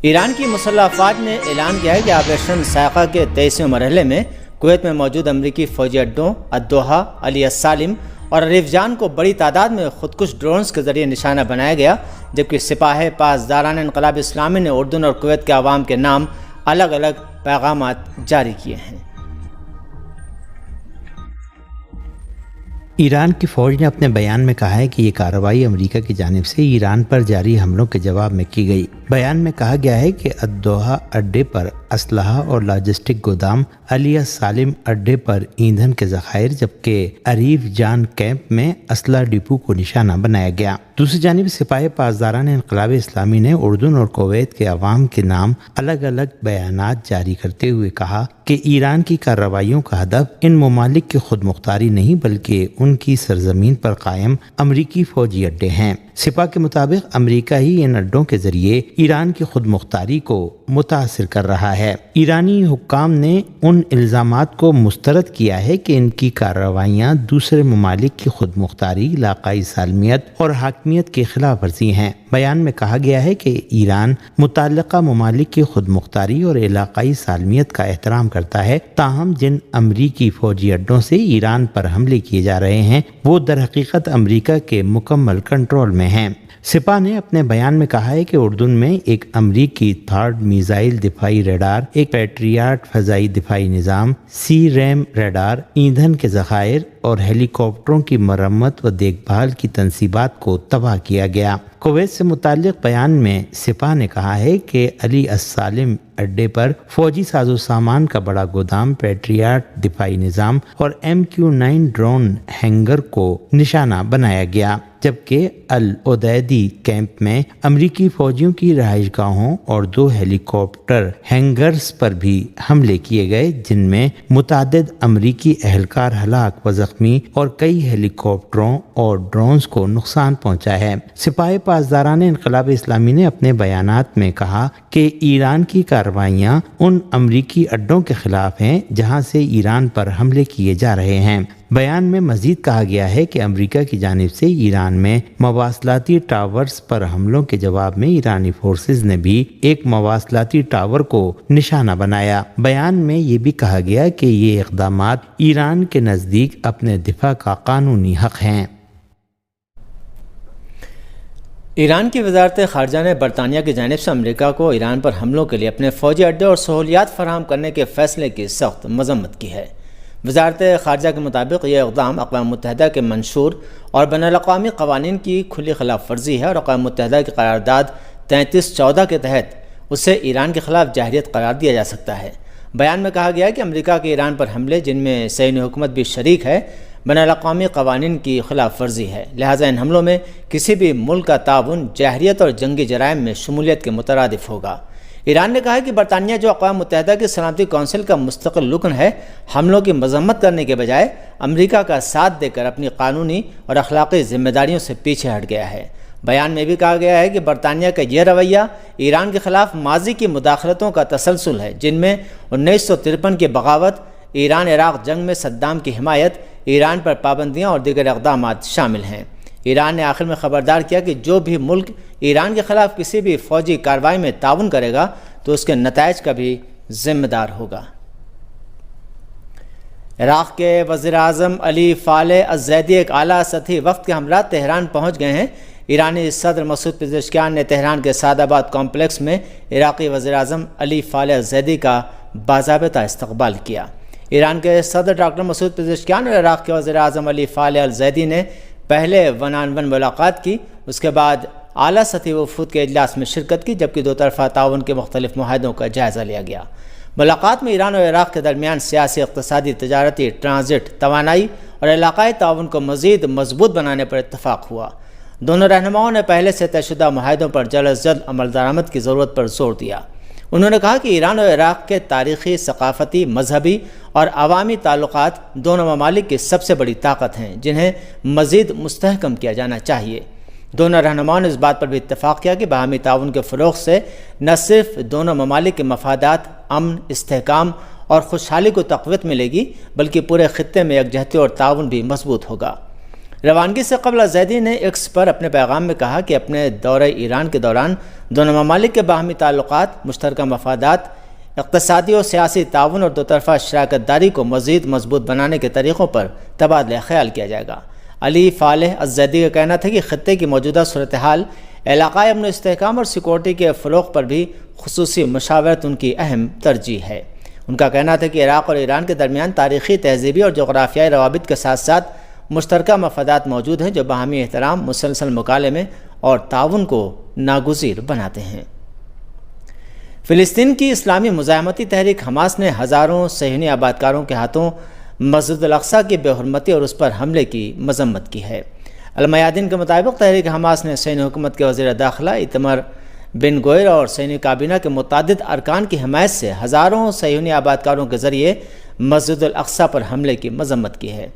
ایران کی مسلح افواج نے اعلان کیا ہے کہ آپریشن سائقہ کے 23ویں مرحلے میں کویت میں موجود امریکی فوجی اڈوں الدوحہ، علی السالم اور عریف جان کو بڑی تعداد میں خودکش ڈرونز کے ذریعے نشانہ بنایا گیا، جبکہ سپاہ پاسداران انقلاب اسلامی نے اردن اور کویت کے عوام کے نام الگ الگ پیغامات جاری کیے ہیں۔ ایران کی فوج نے اپنے بیان میں کہا ہے کہ یہ کارروائی امریکہ کی جانب سے ایران پر جاری حملوں کے جواب میں کی گئی۔ بیان میں کہا گیا ہے کہ الدوحہ اڈے پر اسلحہ اور لاجسٹک گودام، علی السالم اڈے پر ایندھن کے ذخائر، جبکہ عریف جان کیمپ میں اسلحہ ڈپو کو نشانہ بنایا گیا۔ دوسری جانب سپاہ پاسداران انقلاب اسلامی نے اردن اور کویت کے عوام کے نام الگ الگ بیانات جاری کرتے ہوئے کہا کہ ایران کی کارروائیوں کا ہدف ان ممالک کی خود مختاری نہیں بلکہ ان کی سرزمین پر قائم امریکی فوجی اڈے ہیں۔ سپاہ کے مطابق امریکہ ہی ان اڈوں کے ذریعے ایران کی خود مختاری کو متاثر کر رہا ہے۔ ایرانی حکام نے ان الزامات کو مسترد کیا ہے کہ ان کی کارروائیاں دوسرے ممالک کی خود مختاری، علاقائی سالمیت اور حاکمیت کی خلاف ورزی ہیں۔ بیان میں کہا گیا ہے کہ ایران متعلقہ ممالک کی خود مختاری اور علاقائی سالمیت کا احترام کرتا ہے، تاہم جن امریکی فوجی اڈوں سے ایران پر حملے کیے جا رہے ہیں وہ در حقیقت امریکہ کے مکمل کنٹرول میں ہیں۔ سپاہ نے اپنے بیان میں کہا ہے کہ اردن میں ایک امریکی تھارڈ میزائل دفاعی ریڈار، ایک پیٹریاٹ فضائی دفاعی نظام، سی ریم ریڈار، ایندھن کے ذخائر اور ہیلی کاپٹروں کی مرمت و دیکھ بھال کی تنصیبات کو تباہ کیا گیا۔ کویت سے متعلق بیان میں سپاہ نے کہا ہے کہ علی السالم اڈے پر فوجی ساز و سامان کا بڑا گودام، پیٹریاٹ دفاعی نظام اور MQ-9 ڈرون ہینگر کو نشانہ بنایا گیا، جبکہ العدیدی کیمپ میں امریکی فوجیوں کی رہائش گاہوں اور 2 ہیلی کاپٹر ہینگرز پر بھی حملے کیے گئے، جن میں متعدد امریکی اہلکار ہلاک و زخمی اور کئی ہیلی کاپٹروں اور ڈرونز کو نقصان پہنچا ہے۔ سپاہ پاسداران انقلاب اسلامی نے اپنے بیانات میں کہا کہ ایران کی کارروائیاں ان امریکی اڈوں کے خلاف ہیں جہاں سے ایران پر حملے کیے جا رہے ہیں۔ بیان میں مزید کہا گیا ہے کہ امریکہ کی جانب سے ایران میں مواصلاتی ٹاورز پر حملوں کے جواب میں ایرانی فورسز نے بھی ایک مواصلاتی ٹاور کو نشانہ بنایا۔ بیان میں یہ بھی کہا گیا کہ یہ اقدامات ایران کے نزدیک اپنے دفاع کا قانونی حق ہیں۔ ایران کی وزارت خارجہ نے برطانیہ کی جانب سے امریکہ کو ایران پر حملوں کے لیے اپنے فوجی اڈے اور سہولیات فراہم کرنے کے فیصلے کی سخت مذمت کی ہے۔ وزارت خارجہ کے مطابق یہ اقدام اقوام متحدہ کے منشور اور بین الاقوامی قوانین کی کھلی خلاف ورزی ہے اور اقوام متحدہ کی قرارداد 3314 کے تحت اسے ایران کے خلاف جارحیت قرار دیا جا سکتا ہے۔ بیان میں کہا گیا کہ امریکہ کے ایران پر حملے، جن میں صہیونی حکومت بھی شریک ہے، بین الاقوامی قوانین کی خلاف ورزی ہے، لہٰذا ان حملوں میں کسی بھی ملک کا تعاون جارحیت اور جنگی جرائم میں شمولیت کے مترادف ہوگا۔ ایران نے کہا ہے کہ برطانیہ، جو اقوام متحدہ کی سلامتی کونسل کا مستقل رکن ہے، حملوں کی مذمت کرنے کے بجائے امریکہ کا ساتھ دے کر اپنی قانونی اور اخلاقی ذمہ داریوں سے پیچھے ہٹ گیا ہے۔ بیان میں بھی کہا گیا ہے کہ برطانیہ کا یہ رویہ ایران کے خلاف ماضی کی مداخلتوں کا تسلسل ہے، جن میں 1953 کی بغاوت، ایران عراق جنگ میں صدام کی حمایت، ایران پر پابندیاں اور دیگر اقدامات شامل ہیں۔ ایران نے آخر میں خبردار کیا کہ جو بھی ملک ایران کے خلاف کسی بھی فوجی کارروائی میں تعاون کرے گا تو اس کے نتائج کا بھی ذمہ دار ہوگا۔ عراق کے وزیر اعظم علی فالح الزیدی ایک اعلیٰ سطحی وفد کے ہمراہ تہران پہنچ گئے ہیں۔ ایرانی صدر مسعود پزشکیان نے تہران کے سعد آباد کمپلیکس میں عراقی وزیر اعظم علی فالح الزیدی کا باضابطہ استقبال کیا۔ ایران کے صدر ڈاکٹر مسعود پزشکیان اور عراق کے وزیر اعظم علی فالح الزیدی نے پہلے 1 on 1 ملاقات کی، اس کے بعد اعلیٰ سطحی وفود کے اجلاس میں شرکت کی، جبکہ 2 طرفہ تعاون کے مختلف معاہدوں کا جائزہ لیا گیا۔ ملاقات میں ایران اور عراق کے درمیان سیاسی، اقتصادی، تجارتی، ٹرانزٹ، توانائی اور علاقائی تعاون کو مزید مضبوط بنانے پر اتفاق ہوا۔ دونوں رہنماؤں نے پہلے سے طے شدہ معاہدوں پر جلد از جلد عمل درآمد کی ضرورت پر زور دیا۔ انہوں نے کہا کہ ایران اور عراق کے تاریخی، ثقافتی، مذہبی اور عوامی تعلقات دونوں ممالک کی سب سے بڑی طاقت ہیں، جنہیں مزید مستحکم کیا جانا چاہیے۔ دونوں رہنماؤں نے اس بات پر بھی اتفاق کیا کہ باہمی تعاون کے فروغ سے نہ صرف دونوں ممالک کے مفادات، امن، استحکام اور خوشحالی کو تقویت ملے گی، بلکہ پورے خطے میں یکجہتی اور تعاون بھی مضبوط ہوگا۔ روانگی سے قبل الزیدی نے ایکس پر اپنے پیغام میں کہا کہ اپنے دورہ ایران کے دوران دونوں ممالک کے باہمی تعلقات، مشترکہ مفادات، اقتصادی اور سیاسی تعاون اور دوطرفہ شراکت داری کو مزید مضبوط بنانے کے طریقوں پر تبادلہ خیال کیا جائے گا۔ علی فالح الزیدی کا کہنا تھا کہ خطے کی موجودہ صورتحال، علاقائی امن و استحکام اور سیکورٹی کے فروغ پر بھی خصوصی مشاورت ان کی اہم ترجیح ہے۔ ان کا کہنا تھا کہ عراق اور ایران کے درمیان تاریخی، تہذیبی اور جغرافیائی روابط کے ساتھ ساتھ مشترکہ مفادات موجود ہیں جو باہمی احترام، مسلسل مکالمے اور تعاون کو ناگزیر بناتے ہیں۔ فلسطین کی اسلامی مزاحمتی تحریک حماس نے ہزاروں صہیونی آبادکاروں کے ہاتھوں مسجد الاقصیٰ کی بے حرمتی اور اس پر حملے کی مذمت کی ہے۔ المیادین کے مطابق تحریک حماس نے صہیونی حکومت کے وزیر داخلہ ایتمر بن گوئر اور صہیونی کابینہ کے متعدد ارکان کی حمایت سے ہزاروں صہیونی آبادکاروں کے ذریعے مسجد الاقصیٰ پر حملے کی مذمت کی ہے۔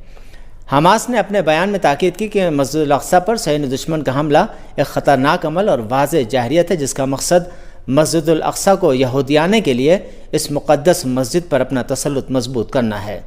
حماس نے اپنے بیان میں تاکید کی کہ مسجد الاقصیٰ پر صہیونی دشمن کا حملہ ایک خطرناک عمل اور واضح جاہریت ہے جس کا مقصد مسجد الاقصیٰ کو یہودیانے کے لیے اس مقدس مسجد پر اپنا تسلط مضبوط کرنا ہے۔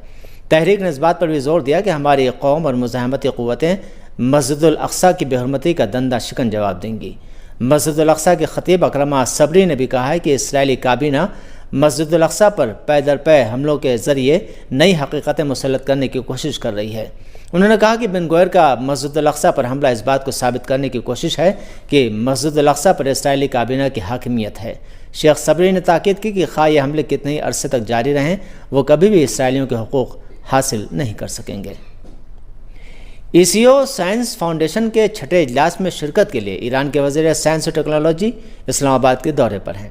تحریک نے اس بات پر بھی زور دیا کہ ہماری قوم اور مزاحمتی قوتیں مسجد الاقصیٰ کی بے حرمتی کا دندہ شکن جواب دیں گی۔ مسجد الاقصیٰ کے خطیب اکرمہ صبری نے بھی کہا ہے کہ اسرائیلی کابینہ مسجد الاقصیٰ پر پے در پے حملوں کے ذریعے نئی حقیقتیں مسلط کرنے کی کوشش کر رہی ہے۔ انہوں نے کہا کہ بن گوئر کا مسجد الاقصیٰ پر حملہ اس بات کو ثابت کرنے کی کوشش ہے کہ مسجد الاقصیٰ پر اسرائیلی کابینہ کی حاکمیت ہے۔ شیخ صبری نے تاکید کی کہ خواہ یہ حملے کتنے ہی عرصے تک جاری رہیں، وہ کبھی بھی اسرائیلیوں کے حقوق حاصل نہیں کر سکیں گے۔ ECO سائنس فاؤنڈیشن کے چھٹے اجلاس میں شرکت کے لیے ایران کے وزیر سائنس و ٹیکنالوجی اسلام آباد کے دورے پر ہیں۔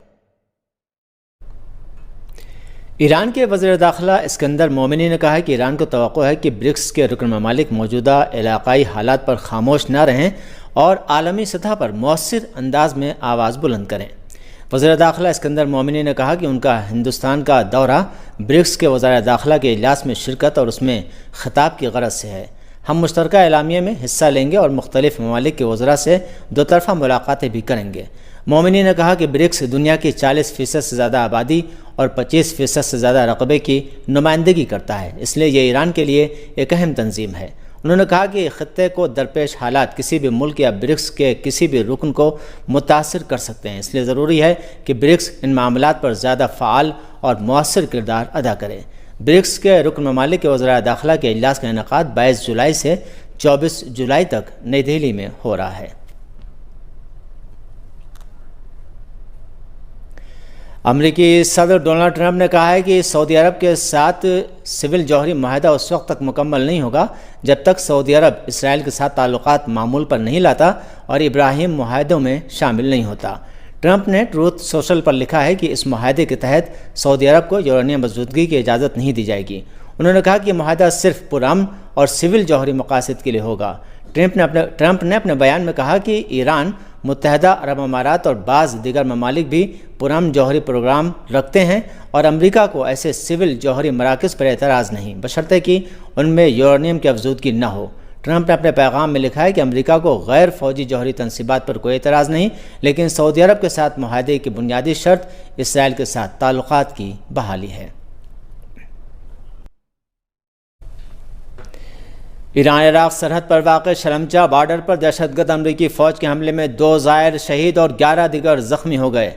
ایران کے وزیر داخلہ اسکندر مومنی نے کہا کہ ایران کو توقع ہے کہ برکس کے رکن ممالک موجودہ علاقائی حالات پر خاموش نہ رہیں اور عالمی سطح پر مؤثر انداز میں آواز بلند کریں۔ وزیر داخلہ اسکندر مومنی نے کہا کہ ان کا ہندوستان کا دورہ برکس کے وزراء داخلہ کے اجلاس میں شرکت اور اس میں خطاب کی غرض سے ہے۔ ہم مشترکہ اعلامیے میں حصہ لیں گے اور مختلف ممالک کے وزراء سے دوطرفہ ملاقاتیں بھی کریں گے۔ مومنی نے کہا کہ برکس دنیا کی 40% سے زیادہ آبادی اور 25% سے زیادہ رقبے کی نمائندگی کرتا ہے، اس لیے یہ ایران کے لیے ایک اہم تنظیم ہے۔ انہوں نے کہا کہ خطے کو درپیش حالات کسی بھی ملک یا برکس کے کسی بھی رکن کو متاثر کر سکتے ہیں، اس لیے ضروری ہے کہ برکس ان معاملات پر زیادہ فعال اور مؤثر کردار ادا کرے۔ برکس کے رکن ممالک کے وزراء داخلہ کے اجلاس کا انعقاد 22 جولائی سے 24 جولائی تک نئی دہلی میں ہو رہا ہے۔ امریکی صدر ڈونلڈ ٹرمپ نے کہا ہے کہ سعودی عرب کے ساتھ سول جوہری معاہدہ اس وقت تک مکمل نہیں ہوگا جب تک سعودی عرب اسرائیل کے ساتھ تعلقات معمول پر نہیں لاتا اور ابراہیم معاہدوں میں شامل نہیں ہوتا۔ ٹرمپ نے ٹروتھ سوشل پر لکھا ہے کہ اس معاہدے کے تحت سعودی عرب کو یورینیم مزدودگی کی اجازت نہیں دی جائے گی۔ انہوں نے کہا کہ یہ معاہدہ صرف پرامن اور سول جوہری مقاصد کے لیے ہوگا۔ ٹرمپ نے اپنے بیان میں کہا کہ ایران، متحدہ عرب امارات اور بعض دیگر ممالک بھی پرامن جوہری پروگرام رکھتے ہیں اور امریکہ کو ایسے سول جوہری مراکز پر اعتراض نہیں، بشرطے کہ ان میں یورینیم کی افزودگی نہ ہو۔ ٹرمپ نے اپنے پیغام میں لکھا ہے کہ امریکہ کو غیر فوجی جوہری تنصیبات پر کوئی اعتراض نہیں، لیکن سعودی عرب کے ساتھ معاہدے کی بنیادی شرط اسرائیل کے ساتھ تعلقات کی بحالی ہے۔ ایران عراق سرحد پر واقع شلمچہ بارڈر پر دہشت گرد امریکی فوج کے حملے میں 2 زائر شہید اور 11 دیگر زخمی ہو گئے۔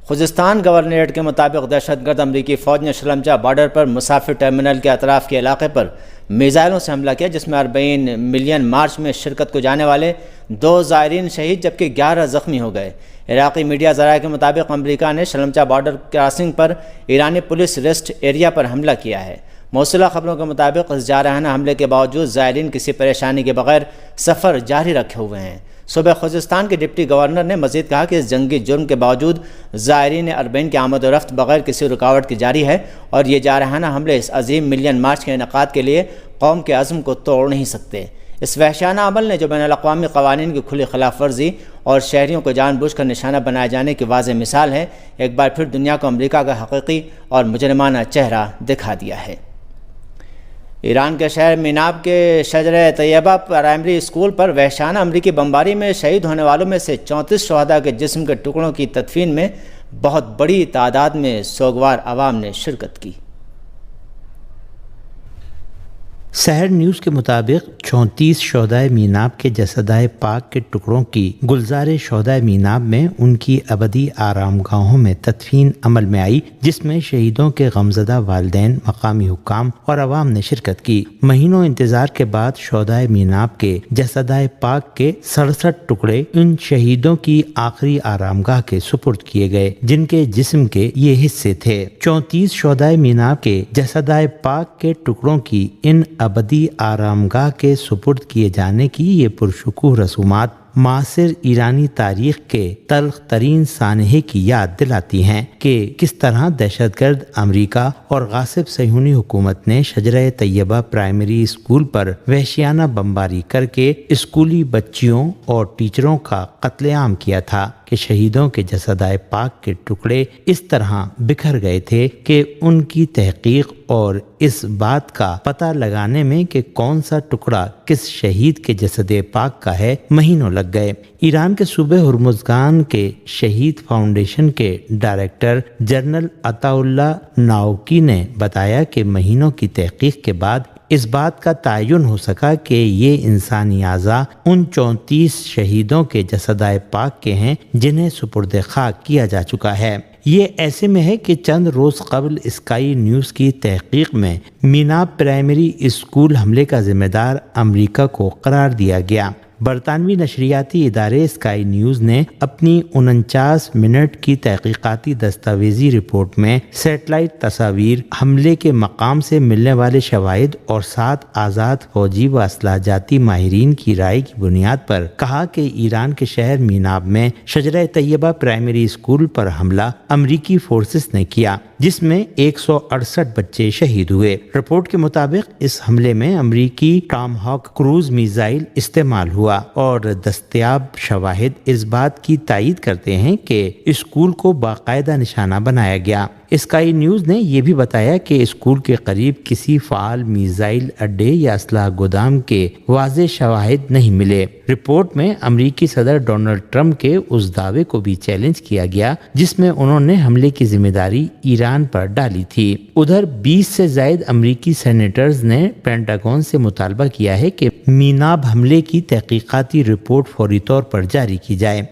خوزستان گورنریٹ کے مطابق دہشت گرد امریکی فوج نے شلمچہ بارڈر پر مسافر ٹرمینل کے اطراف کے علاقے پر میزائلوں سے حملہ کیا، جس میں 40 ملین مارچ میں شرکت کو جانے والے 2 زائرین شہید جبکہ 11 زخمی ہو گئے۔ عراقی میڈیا ذرائع کے مطابق امریکہ نے شلمچہ بارڈر کراسنگ پر ایرانی پولیس ریسٹ ایریا پر حملہ کیا ہے۔ موصولہ خبروں کے مطابق اس جارحانہ حملے کے باوجود زائرین کسی پریشانی کے بغیر سفر جاری رکھے ہوئے ہیں۔ صوبہ خوزستان کے ڈپٹی گورنر نے مزید کہا کہ اس جنگی جرم کے باوجود زائرین اربعین کی آمد و رفت بغیر کسی رکاوٹ کے جاری ہے اور یہ جارحانہ حملے اس عظیم ملین مارچ کے انعقاد کے لیے قوم کے عزم کو توڑ نہیں سکتے۔ اس وحشیانہ عمل نے جو بین الاقوامی قوانین کی کھلی خلاف ورزی اور شہریوں کو جان بوجھ کر نشانہ بنائے جانے کی واضح مثال ہے، ایک بار پھر دنیا کو امریکہ کا حقیقی اور مجرمانہ چہرہ دکھا دیا ہے۔ ایران کے شہر میناب کے شجرہ طیبہ پرائمری اسکول پر وحشیانہ امریکی بمباری میں شہید ہونے والوں میں سے 34 شہداء کے جسم کے ٹکڑوں کی تدفین میں بہت بڑی تعداد میں سوگوار عوام نے شرکت کی۔ سحر نیوز کے مطابق 34 شہدائے میناب کے جسدائے پاک کے ٹکڑوں کی گلزار شہدائے میناب میں ان کی ابدی آرام گاہوں میں تدفین عمل میں آئی، جس میں شہیدوں کے غمزدہ والدین، مقامی حکام اور عوام نے شرکت کی۔ مہینوں انتظار کے بعد شہدائے میناب کے جسدائے پاک کے 67 ٹکڑے ان شہیدوں کی آخری آرام گاہ کے سپرد کیے گئے جن کے جسم کے یہ حصے تھے۔ 34 شہدائے میناب کے جسدائے پاک کے ٹکڑوں کی ان ابدی آرام گاہ کے سپرد کیے جانے کی یہ پرشکوہ رسومات معاصر ایرانی تاریخ کے تلخ ترین سانحے کی یاد دلاتی ہیں کہ کس طرح دہشت گرد امریکہ اور غاصب صہیونی حکومت نے شجرہ طیبہ پرائمری اسکول پر وحشیانہ بمباری کر کے اسکولی بچیوں اور ٹیچروں کا قتل عام کیا تھا کہ شہیدوں کے جسدائے پاک کے ٹکڑے اس طرح بکھر گئے تھے کہ ان کی تحقیق اور اس بات کا پتہ لگانے میں کہ کون سا ٹکڑا کس شہید کے جسد پاک کا ہے مہینوں لگ گئے۔ ایران کے صوبے ہرمزگان کے شہید فاؤنڈیشن کے ڈائریکٹر جنرل عطا اللہ ناوکی نے بتایا کہ مہینوں کی تحقیق کے بعد اس بات کا تعین ہو سکا کہ یہ انسانی اعضاء ان 34 شہیدوں کے جسدائے پاک کے ہیں جنہیں سپرد خاک کیا جا چکا ہے۔ یہ ایسے میں ہے کہ چند روز قبل اسکائی نیوز کی تحقیق میں میناب پرائمری اسکول حملے کا ذمہ دار امریکہ کو قرار دیا گیا۔ برطانوی نشریاتی ادارے اسکائی نیوز نے اپنی 49 منٹ کی تحقیقاتی دستاویزی رپورٹ میں سیٹلائٹ تصاویر، حملے کے مقام سے ملنے والے شواہد اور 7 آزاد فوجی و اسلحہ جاتی ماہرین کی رائے کی بنیاد پر کہا کہ ایران کے شہر میناب میں شجرہ طیبہ پرائمری اسکول پر حملہ امریکی فورسز نے کیا، جس میں 168 بچے شہید ہوئے۔ رپورٹ کے مطابق اس حملے میں امریکی ٹام ہاک کروز میزائل استعمال ہوا اور دستیاب شواہد اس بات کی تائید کرتے ہیں کہ اسکول کو باقاعدہ نشانہ بنایا گیا۔ اسکائی نیوز نے یہ بھی بتایا کہ اسکول کے قریب کسی فعال میزائل اڈے یا اسلحہ گودام کے واضح شواہد نہیں ملے۔ رپورٹ میں امریکی صدر ڈونلڈ ٹرمپ کے اس دعوے کو بھی چیلنج کیا گیا جس میں انہوں نے حملے کی ذمہ داری ایران پر ڈالی تھی۔ ادھر 20 سے زائد امریکی سینیٹرز نے پینٹاگون سے مطالبہ کیا ہے کہ میناب حملے کی تحقیقاتی رپورٹ فوری طور پر جاری کی جائے۔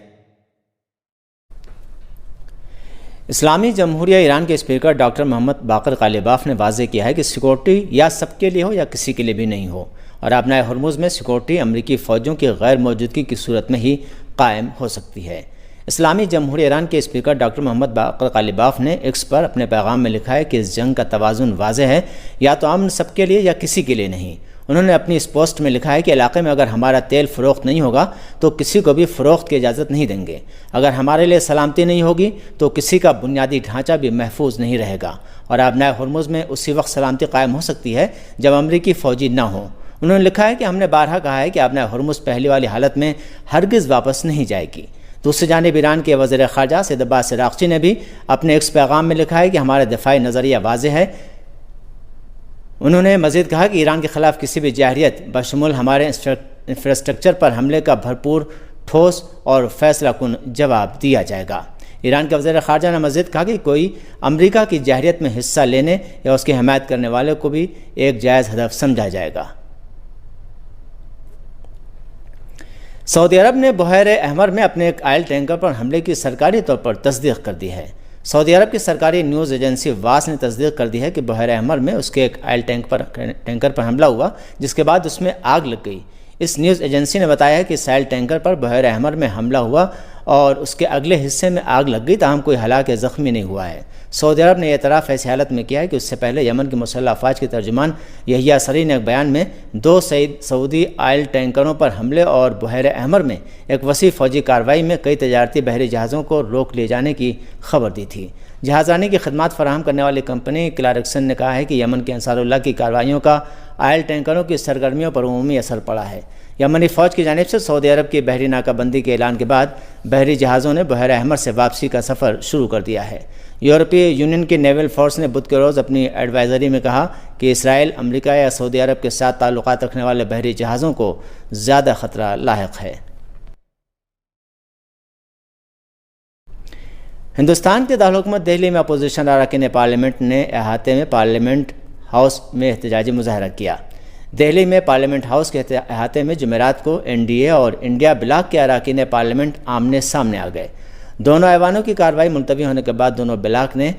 اسلامی جمہوریہ ایران کے اسپیکر ڈاکٹر محمد باقر غالباف نے واضح کیا ہے کہ سیکورٹی یا سب کے لیے ہو یا کسی کے لیے بھی نہیں ہو، اور آبنائے ہرمز میں سیکورٹی امریکی فوجوں کی غیر موجودگی کی صورت میں ہی قائم ہو سکتی ہے۔ اسلامی جمہوریہ ایران کے اسپیکر ڈاکٹر محمد باقر غالباف نے ایکس پر اپنے پیغام میں لکھا ہے کہ اس جنگ کا توازن واضح ہے، یا تو امن سب کے لیے یا کسی کے لیے نہیں۔ انہوں نے اپنی اس پوسٹ میں لکھا ہے کہ علاقے میں اگر ہمارا تیل فروخت نہیں ہوگا تو کسی کو بھی فروخت کی اجازت نہیں دیں گے، اگر ہمارے لیے سلامتی نہیں ہوگی تو کسی کا بنیادی ڈھانچہ بھی محفوظ نہیں رہے گا، اور آبنائے ہرمز میں اسی وقت سلامتی قائم ہو سکتی ہے جب امریکی فوجی نہ ہوں۔ انہوں نے لکھا ہے کہ ہم نے بارہا کہا ہے کہ آبنائے ہرمز پہلی والی حالت میں ہرگز واپس نہیں جائے گی۔ دوسری جانب ایران کے وزیر خارجہ سید عباس عراقچی نے بھی اپنے ایکس پیغام میں لکھا ہے کہ ہمارا دفاعی نظریہ واضح ہے۔ انہوں نے مزید کہا کہ ایران کے خلاف کسی بھی جارحیت بشمول ہمارے انفراسٹرکچر پر حملے کا بھرپور، ٹھوس اور فیصلہ کن جواب دیا جائے گا۔ ایران کے وزیر خارجہ نے مزید کہا کہ کوئی امریکہ کی جارحیت میں حصہ لینے یا اس کی حمایت کرنے والے کو بھی ایک جائز ہدف سمجھا جائے گا۔ سعودی عرب نے بحیر احمر میں اپنے ایک آئل ٹینکر پر حملے کی سرکاری طور پر تصدیق کر دی ہے۔ سعودی عرب کی سرکاری نیوز ایجنسی واس نے تصدیق کر دی ہے کہ بحیر احمر میں اس کے ایک آئل ٹینکر پر حملہ ہوا، جس کے بعد اس میں آگ لگ گئی۔ اس نیوز ایجنسی نے بتایا ہے کہ اس آئل ٹینکر پر بحیر احمر میں حملہ ہوا اور اس کے اگلے حصے میں آگ لگ گئی، تاہم کوئی ہلاک یا زخمی نہیں ہوا ہے۔ سعودی عرب نے یہ اعتراف ایسی حالت میں کیا ہے کہ اس سے پہلے یمن کی مسلح افواج کے ترجمان یحییٰ سری نے ایک بیان میں 2 سعودی آئل ٹینکروں پر حملے اور بحیر احمر میں ایک وسیع فوجی کارروائی میں کئی تجارتی بحری جہازوں کو روک لیے جانے کی خبر دی تھی۔ جہازرانی کی خدمات فراہم کرنے والی کمپنی کلارکسن نے کہا ہے کہ یمن کے انصار اللہ کی کارروائیوں کا آئل ٹینکروں کی سرگرمیوں پر عمومی اثر پڑا ہے۔ یمنی فوج کی جانب سے سعودی عرب کی بحری ناکہ بندی کے اعلان کے بعد بحری جہازوں نے بحیر احمر سے واپسی کا سفر شروع کر دیا ہے۔ یورپی یونین کی نیول فورس نے بدھ کے روز اپنی ایڈوائزری میں کہا کہ اسرائیل، امریکہ یا سعودی عرب کے ساتھ تعلقات رکھنے والے بحری جہازوں کو زیادہ خطرہ لاحق ہے۔ ہندوستان کے دارالحکومت دہلی میں اپوزیشن اراکین پارلیمنٹ نے احاطے میں پارلیمنٹ ہاؤس میں احتجاجی مظاہرہ کیا۔ دہلی میں پارلیمنٹ ہاؤس کے احاطے میں جمعرات کو NDA اور انڈیا بلاک کے اراکین پارلیمنٹ آمنے سامنے آ گئے۔ دونوں ایوانوں کی کارروائی ملتوی ہونے کے بعد دونوں بلاک نے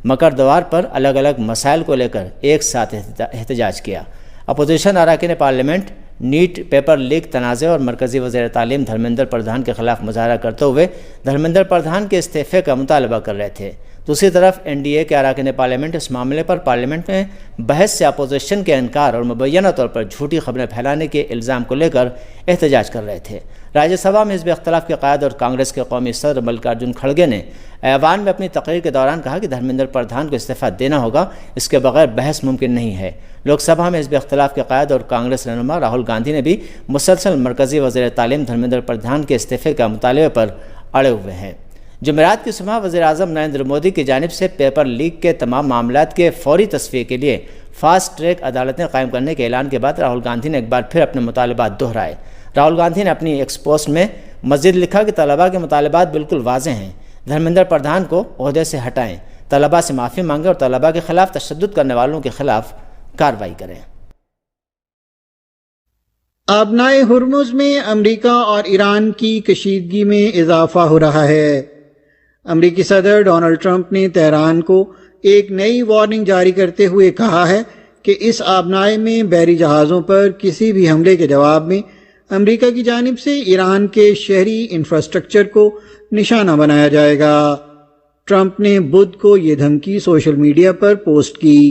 مکر دوار پر الگ الگ مسائل کو لے کر ایک ساتھ احتجاج کیا۔ اپوزیشن اراکین پارلیمنٹ نیٹ پیپر لیک تنازع اور مرکزی وزیر تعلیم دھرمیندر پردھان کے خلاف مظاہرہ کرتے ہوئے دھرمیندر پردھان کے استعفے کا مطالبہ کر رہے تھے۔ دوسری طرف NDA کے اراکین پارلیمنٹ اس معاملے پر پارلیمنٹ میں بحث سے اپوزیشن کے انکار اور مبینہ طور پر جھوٹی خبریں پھیلانے کے الزام کو لے کر احتجاج کر رہے تھے۔ راجیہ سبھا میں حزب اختلاف کے قائد اور کانگریس کے قومی صدر ملکارجن کھڑگے نے ایوان میں اپنی تقریر کے دوران کہا کہ دھرمیندر پردھان کو استعفیٰ دینا ہوگا، اس کے بغیر بحث ممکن نہیں ہے۔ لوک سبھا میں حزب اختلاف کے قائد اور کانگریس رہنما راہل گاندھی نے بھی مسلسل مرکزی وزیر تعلیم دھرمیندر پردھان کے استعفے کا مطالبے پر اڑے ہوئے ہیں۔ جمعرات کی صبح وزیر اعظم نریندر مودی کی جانب سے پیپر لیک کے تمام معاملات کے فوری تصفیے کے لیے فاسٹ ٹریک عدالتیں قائم کرنے کے اعلان کے بعد راہل گاندھی نے ایک بار پھر اپنے مطالبات دہرائے۔ راہل گاندھی نے اپنی ایکس پوسٹ میں مزید لکھا کہ طلباء کے مطالبات بالکل واضح ہیں، دھرمیندر پردھان کو عہدے سے ہٹائیں، طلباء سے معافی مانگیں اور طلباء کے خلاف تشدد کرنے والوں کے خلاف کارروائی کریں۔ آبنائے ہرمز میں امریکہ اور ایران کی کشیدگی میں اضافہ ہو رہا ہے۔ امریکی صدر ڈونلڈ ٹرمپ نے تہران کو ایک نئی وارننگ جاری کرتے ہوئے کہا ہے کہ اس آبنائے میں بحری جہازوں پر کسی بھی حملے کے جواب میں امریکہ کی جانب سے ایران کے شہری انفراسٹرکچر کو نشانہ بنایا جائے گا۔ ٹرمپ نے بدھ کو یہ دھمکی سوشل میڈیا پر پوسٹ کی۔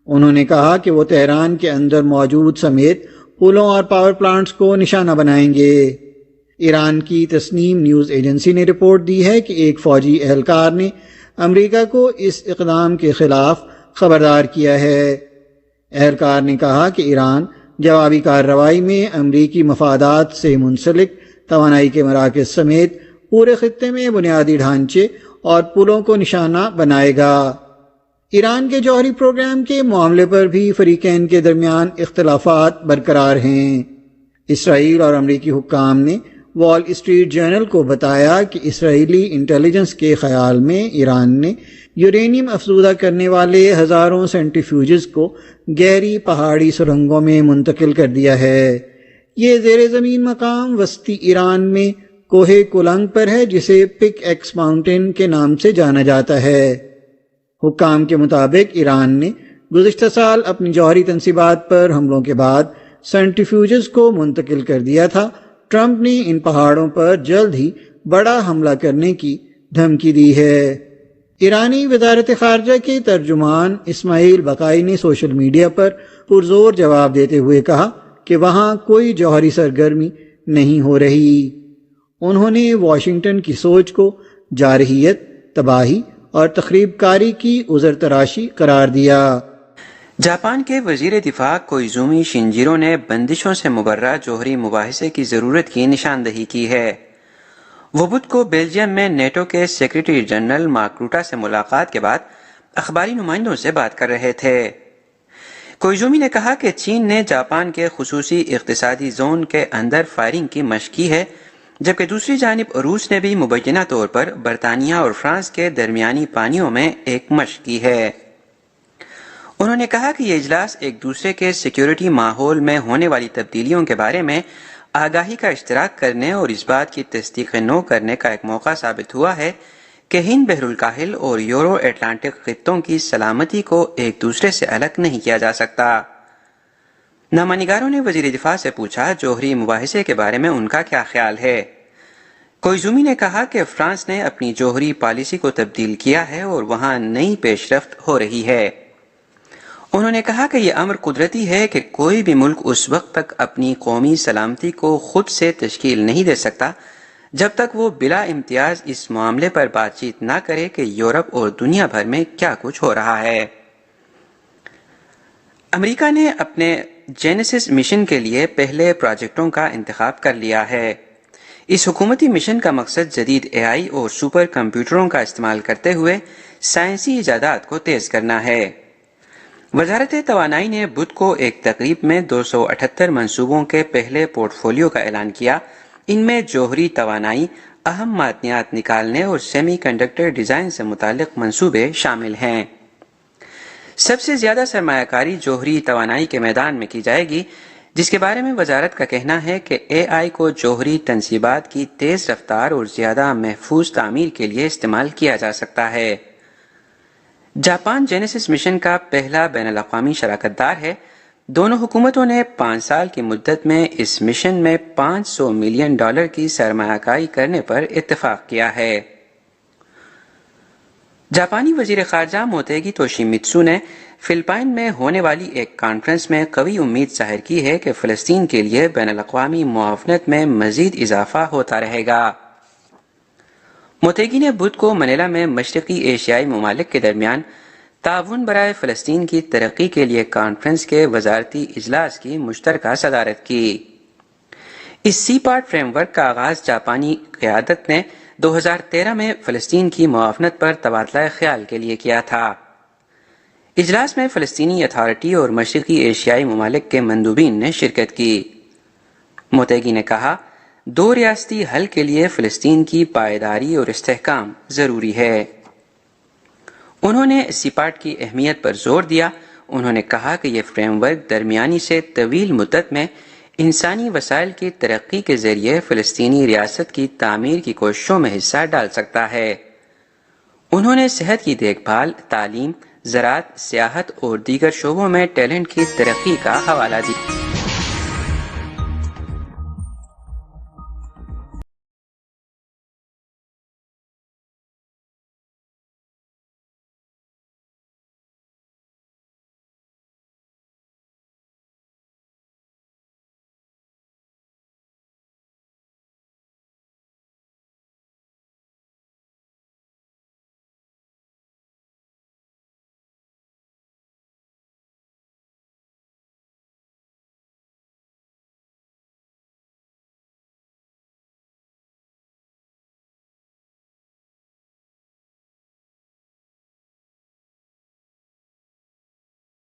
انہوں نے کہا کہ وہ تہران کے اندر موجود سمیت پلوں اور پاور پلانٹس کو نشانہ بنائیں گے۔ ایران کی تسنیم نیوز ایجنسی نے رپورٹ دی ہے کہ ایک فوجی اہلکار نے امریکہ کو اس اقدام کے خلاف خبردار کیا ہے۔ اہلکار نے کہا کہ ایران جوابی کارروائی میں امریکی مفادات سے منسلک توانائی کے مراکز سمیت پورے خطے میں بنیادی ڈھانچے اور پلوں کو نشانہ بنائے گا۔ ایران کے جوہری پروگرام کے معاملے پر بھی فریقین کے درمیان اختلافات برقرار ہیں۔ اسرائیل اور امریکی حکام نے وال اسٹریٹ جرنل کو بتایا کہ اسرائیلی انٹیلیجنس کے خیال میں ایران نے یورینیم افزودہ کرنے والے ہزاروں سینٹریفیوجز کو گہری پہاڑی سرنگوں میں منتقل کر دیا ہے۔ یہ زیر زمین مقام وسطی ایران میں کوہ کولنگ پر ہے، جسے پک ایکس ماؤنٹین کے نام سے جانا جاتا ہے۔ حکام کے مطابق ایران نے گزشتہ سال اپنی جوہری تنصیبات پر حملوں کے بعد سینٹریفیوجز کو منتقل کر دیا تھا۔ ٹرمپ نے ان پہاڑوں پر جلد ہی بڑا حملہ کرنے کی دھمکی دی ہے۔ ایرانی وزارت خارجہ کے ترجمان اسماعیل بقائی نے سوشل میڈیا پر پرزور جواب دیتے ہوئے کہا کہ وہاں کوئی جوہری سرگرمی نہیں ہو رہی۔ انہوں نے واشنگٹن کی سوچ کو جارحیت، تباہی اور تخریب کاری کی عذر تراشی قرار دیا۔ جاپان کے وزیر دفاع کوئزومی شنجیرو نے بندشوں سے مبرہ جوہری مباحثے کی ضرورت کی نشاندہی کی ہے۔ وہ بدھ کو بیلجیم میں نیٹو کے سیکریٹری جنرل مارک روٹا سے ملاقات کے بعد اخباری نمائندوں سے بات کر رہے تھے۔ کوئزومی نے کہا کہ چین نے جاپان کے خصوصی اقتصادی زون کے اندر فائرنگ کی مشق کی ہے، جبکہ دوسری جانب روس نے بھی مبینہ طور پر برطانیہ اور فرانس کے درمیانی پانیوں میں ایک مشق کی ہے۔ انہوں نے کہا کہ یہ اجلاس ایک دوسرے کے سیکیورٹی ماحول میں ہونے والی تبدیلیوں کے بارے میں آگاہی کا اشتراک کرنے اور اس بات کی تصدیق نو کرنے کا ایک موقع ثابت ہوا ہے کہ ہند بحر الکاہل اور یورو اٹلانٹک خطوں کی سلامتی کو ایک دوسرے سے الگ نہیں کیا جا سکتا۔ نامہ نگاروں نے وزیر دفاع سے پوچھا جوہری مباحثے کے بارے میں ان کا کیا خیال ہے۔ کوئزومی نے کہا کہ فرانس نے اپنی جوہری پالیسی کو تبدیل کیا ہے اور وہاں نئی پیش رفت ہو رہی ہے۔ انہوں نے کہا کہ یہ امر قدرتی ہے کہ کوئی بھی ملک اس وقت تک اپنی قومی سلامتی کو خود سے تشکیل نہیں دے سکتا جب تک وہ بلا امتیاز اس معاملے پر بات چیت نہ کرے کہ یورپ اور دنیا بھر میں کیا کچھ ہو رہا ہے۔ امریکہ نے اپنے جینیسس مشن کے لیے پہلے پروجیکٹوں کا انتخاب کر لیا ہے۔ اس حکومتی مشن کا مقصد جدید AI اور سپر کمپیوٹروں کا استعمال کرتے ہوئے سائنسی ایجادات کو تیز کرنا ہے۔ وزارت توانائی نے بدھ کو ایک تقریب میں 278 منصوبوں کے پہلے پورٹ فولیو کا اعلان کیا۔ ان میں جوہری توانائی، اہم معدنیات نکالنے اور سیمی کنڈکٹر ڈیزائن سے متعلق منصوبے شامل ہیں۔ سب سے زیادہ سرمایہ کاری جوہری توانائی کے میدان میں کی جائے گی، جس کے بارے میں وزارت کا کہنا ہے کہ اے آئی کو جوہری تنصیبات کی تیز رفتار اور زیادہ محفوظ تعمیر کے لیے استعمال کیا جا سکتا ہے۔ جاپان جینیسس مشن کا پہلا بین الاقوامی شراکت دار ہے۔ دونوں حکومتوں نے 5 سال کی مدت میں اس مشن میں $500 ملین کی سرمایہ کاری کرنے پر اتفاق کیا ہے۔ جاپانی وزیر خارجہ موتیگی توشیمیتسو نے فلپائن میں ہونے والی ایک کانفرنس میں قوی امید ظاہر کی ہے کہ فلسطین کے لیے بین الاقوامی معاونت میں مزید اضافہ ہوتا رہے گا۔ موتیگی نے بدھ کو منیلا میں مشرقی ایشیائی ممالک کے درمیان تعاون برائے فلسطین کی ترقی کے لیے کانفرنس کے وزارتی اجلاس کی مشترکہ صدارت کی۔ اس سی پارٹ فریم ورک کا آغاز جاپانی قیادت نے 2013 میں فلسطین کی معاونت پر تبادلہ خیال کے لیے کیا تھا۔ اجلاس میں فلسطینی اتھارٹی اور مشرقی ایشیائی ممالک کے مندوبین نے شرکت کی۔ موتیگی نے کہا، 2 ریاستی حل کے لیے فلسطین کی پائیداری اور استحکام ضروری ہے۔ انہوں نے سیپاٹ کی اہمیت پر زور دیا۔ انہوں نے کہا کہ یہ فریم ورک درمیانی سے طویل مدت میں انسانی وسائل کی ترقی کے ذریعے فلسطینی ریاست کی تعمیر کی کوششوں میں حصہ ڈال سکتا ہے۔ انہوں نے صحت کی دیکھ بھال، تعلیم، زراعت، سیاحت اور دیگر شعبوں میں ٹیلنٹ کی ترقی کا حوالہ دیا۔